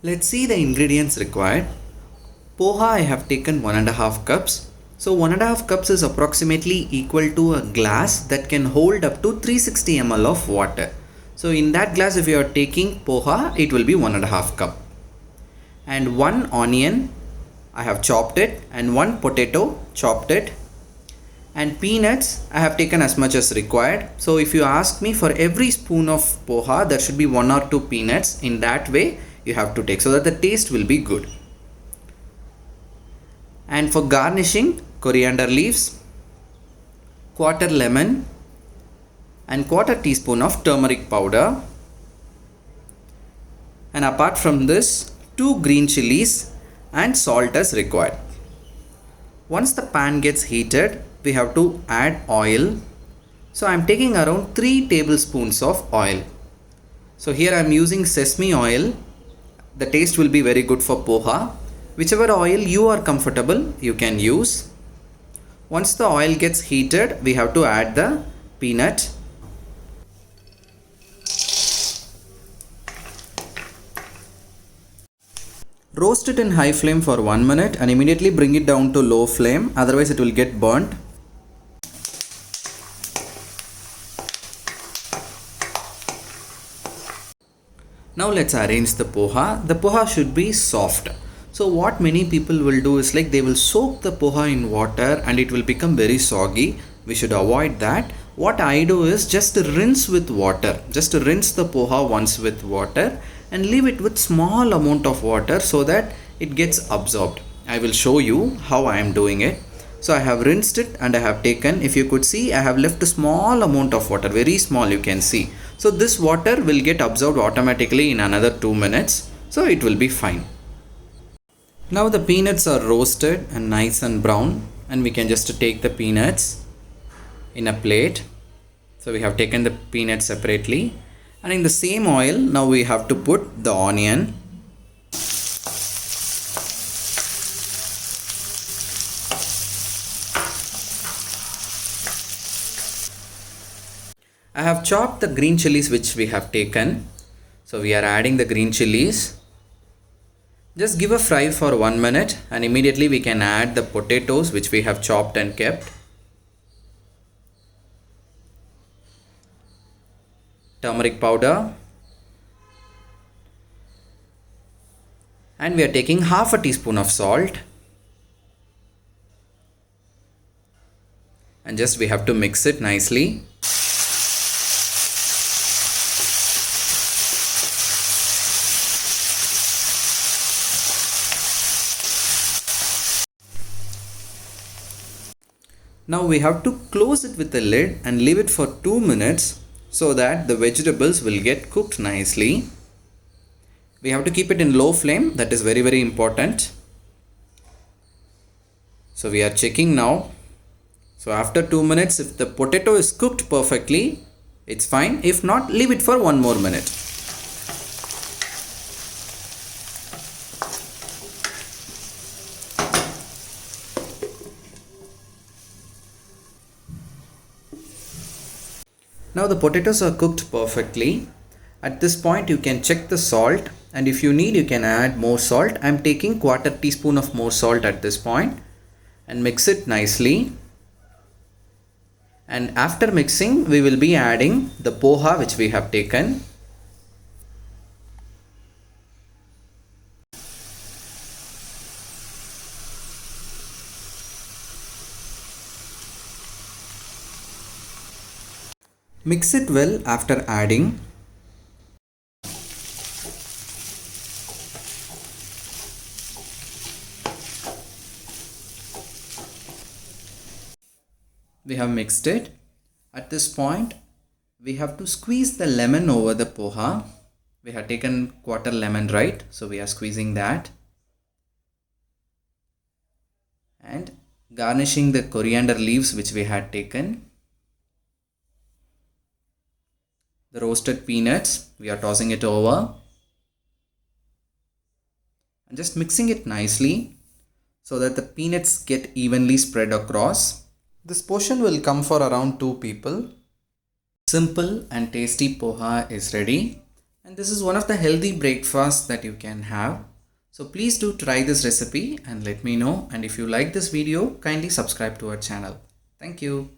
Let's see the ingredients required. Poha I have taken 1.5 cups. So 1.5 cups is approximately equal to a glass that can hold up to 360 ml of water. So in that glass, if you are taking poha, it will be 1.5 cup. And 1 onion, I have chopped it, and 1 potato, chopped it. And peanuts, I have taken as much as required. So if you ask me, for every spoon of poha, there should be 1 or 2 peanuts. In that way, you have to take so that the taste will be good. And for garnishing, coriander leaves, quarter lemon, and quarter teaspoon of turmeric powder. And apart from this, 2 green chilies and salt as required. Once the pan gets heated, we have to add oil. So I am taking around 3 tablespoons of oil. So here I am using sesame oil. The taste will be very good for poha. Whichever oil you are comfortable, you can use. Once the oil gets heated, we have to add the peanut. Roast it in high flame for 1 minute and immediately bring it down to low flame, otherwise it will get burnt. Now let's arrange the poha. The poha should be soft. So what many people will do is like they will soak the poha in water and it will become very soggy. We should avoid that. What I do is just rinse with water. Just rinse the poha once with water and leave it with small amount of water so that it gets absorbed. I will show you how I am doing it. So I have rinsed it and I have taken, if you could see, I have left a small amount of water, very small, you can see. So this water will get absorbed automatically in another 2 minutes. So it will be fine. Now the peanuts are roasted and nice and brown, and we can just take the peanuts in a plate. So we have taken the peanuts separately, and in the same oil now we have to put the onion. I have chopped the green chilies which we have taken. So we are adding the green chilies. Just give a fry for 1 minute and immediately we can add the potatoes which we have chopped and kept. Turmeric powder. And we are taking half a teaspoon of salt. And just we have to mix it nicely. Now we have to close it with a lid and leave it for 2 minutes so that the vegetables will get cooked nicely. We have to keep it in low flame, that is very important. So we are checking now. So after 2 minutes, if the potato is cooked perfectly, it's fine. If not, leave it for 1 more minute. Now the potatoes are cooked perfectly. At this point you can check the salt, and if you need you can add more salt. I am taking quarter teaspoon of more salt at this point and mix it nicely. And after mixing we will be adding the poha which we have taken. Mix it well after adding. We have mixed it. At this point, we have to squeeze the lemon over the poha. We have taken quarter lemon, right? So we are squeezing that. And garnishing the coriander leaves which we had taken. The roasted peanuts, we are tossing it over. And just mixing it nicely so that the peanuts get evenly spread across. This portion will come for around 2 people. Simple and tasty poha is ready. And this is one of the healthy breakfasts that you can have. So please do try this recipe and let me know. And if you like this video, kindly subscribe to our channel. Thank you.